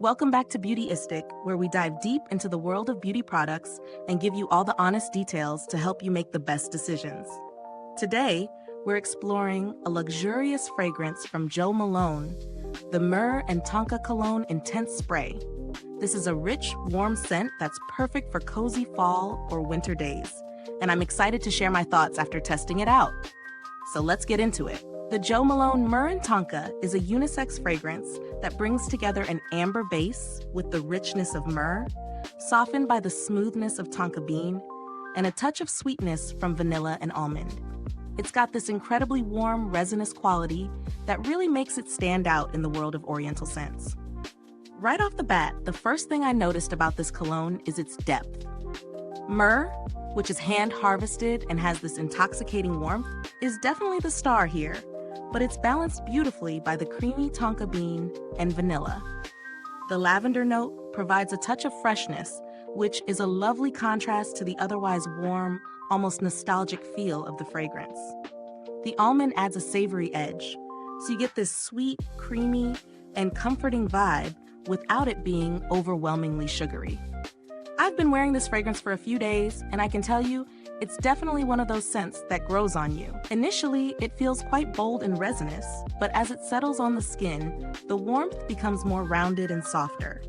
Welcome back to Beautyistic, where we dive deep into the world of beauty products and give you all the honest details to help you make the best decisions. Today, we're exploring a luxurious fragrance from Jo Malone, the Myrrh Tonka Cologne Intense Spray. This is a rich, warm scent that's perfect for cozy fall or winter days, and I'm excited to share my thoughts after testing it out. So let's get into it. The Jo Malone Myrrh Tonka is a unisex fragrance that brings together an amber base with the richness of myrrh, softened by the smoothness of tonka bean, and a touch of sweetness from vanilla and almond. It's got this incredibly warm, resinous quality that really makes it stand out in the world of oriental scents. Right off the bat, the first thing I noticed about this cologne is its depth. Myrrh, which is hand-harvested and has this intoxicating warmth, is definitely the star here, but it's balanced beautifully by the creamy tonka bean and vanilla. The lavender note provides a touch of freshness, which is a lovely contrast to the otherwise warm, almost nostalgic feel of the fragrance. The almond adds a savory edge, so you get this sweet, creamy, and comforting vibe without it being overwhelmingly sugary. I've been wearing this fragrance for a few days, and I can tell you, it's definitely one of those scents that grows on you. Initially, it feels quite bold and resinous, but as it settles on the skin, the warmth becomes more rounded and softer.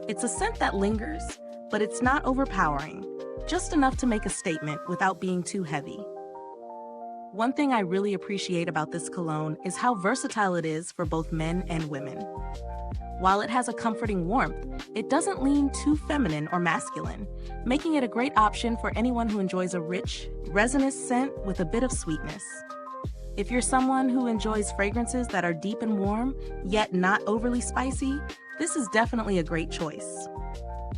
It's a scent that lingers, but it's not overpowering, just enough to make a statement without being too heavy. One thing I really appreciate about this cologne is how versatile it is for both men and women. While it has a comforting warmth, it doesn't lean too feminine or masculine, making it a great option for anyone who enjoys a rich, resinous scent with a bit of sweetness. If you're someone who enjoys fragrances that are deep and warm, yet not overly spicy, this is definitely a great choice.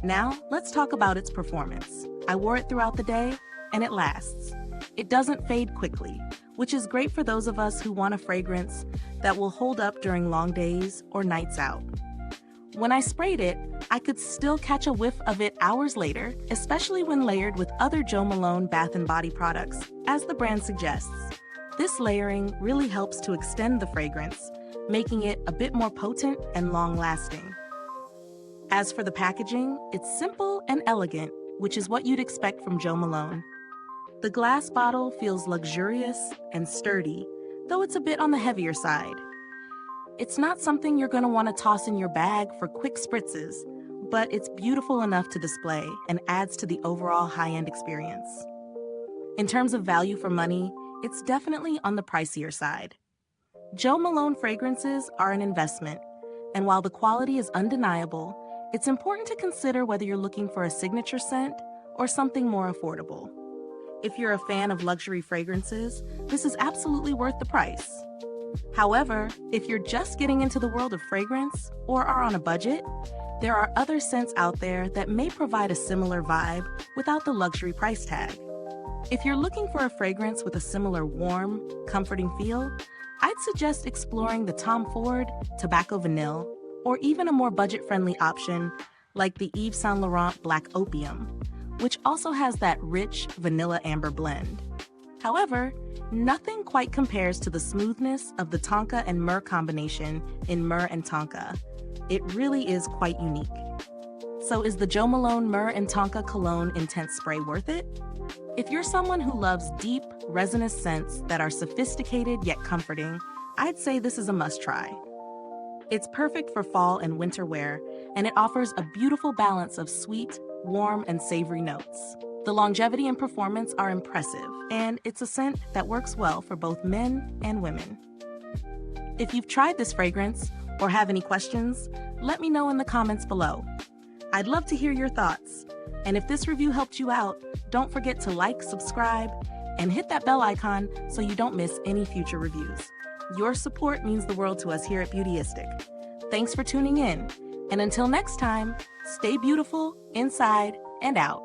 Now, let's talk about its performance. I wore it throughout the day, and it lasts. It doesn't fade quickly, which is great for those of us who want a fragrance that will hold up during long days or nights out. When I sprayed it, I could still catch a whiff of it hours later, especially when layered with other Jo Malone Bath & Body products, as the brand suggests. This layering really helps to extend the fragrance, making it a bit more potent and long-lasting. As for the packaging, it's simple and elegant, which is what you'd expect from Jo Malone. The glass bottle feels luxurious and sturdy, though it's a bit on the heavier side. It's not something you're going to want to toss in your bag for quick spritzes, but it's beautiful enough to display and adds to the overall high-end experience. In terms of value for money, it's definitely on the pricier side. Jo Malone fragrances are an investment, and while the quality is undeniable, it's important to consider whether you're looking for a signature scent or something more affordable. If you're a fan of luxury fragrances, this is absolutely worth the price. However, if you're just getting into the world of fragrance or are on a budget, there are other scents out there that may provide a similar vibe without the luxury price tag. If you're looking for a fragrance with a similar warm, comforting feel, I'd suggest exploring the Tom Ford Tobacco Vanille, or even a more budget-friendly option like the Yves Saint Laurent Black Opium, which also has that rich vanilla amber blend. However, nothing quite compares to the smoothness of the Tonka and Myrrh combination in Myrrh Tonka. It really is quite unique. So is the Jo Malone Myrrh Tonka Cologne Intense Spray worth it? If you're someone who loves deep, resinous scents that are sophisticated yet comforting, I'd say this is a must-try. It's perfect for fall and winter wear, and it offers a beautiful balance of sweet, warm, and savory notes. The longevity and performance are impressive, and it's a scent that works well for both men and women. If you've tried this fragrance or have any questions, let me know in the comments below. I'd love to hear your thoughts. And if this review helped you out, don't forget to like, subscribe, and hit that bell icon so you don't miss any future reviews. Your support means the world to us here at Beautyistic. Thanks for tuning in, and until next time, stay beautiful inside and out.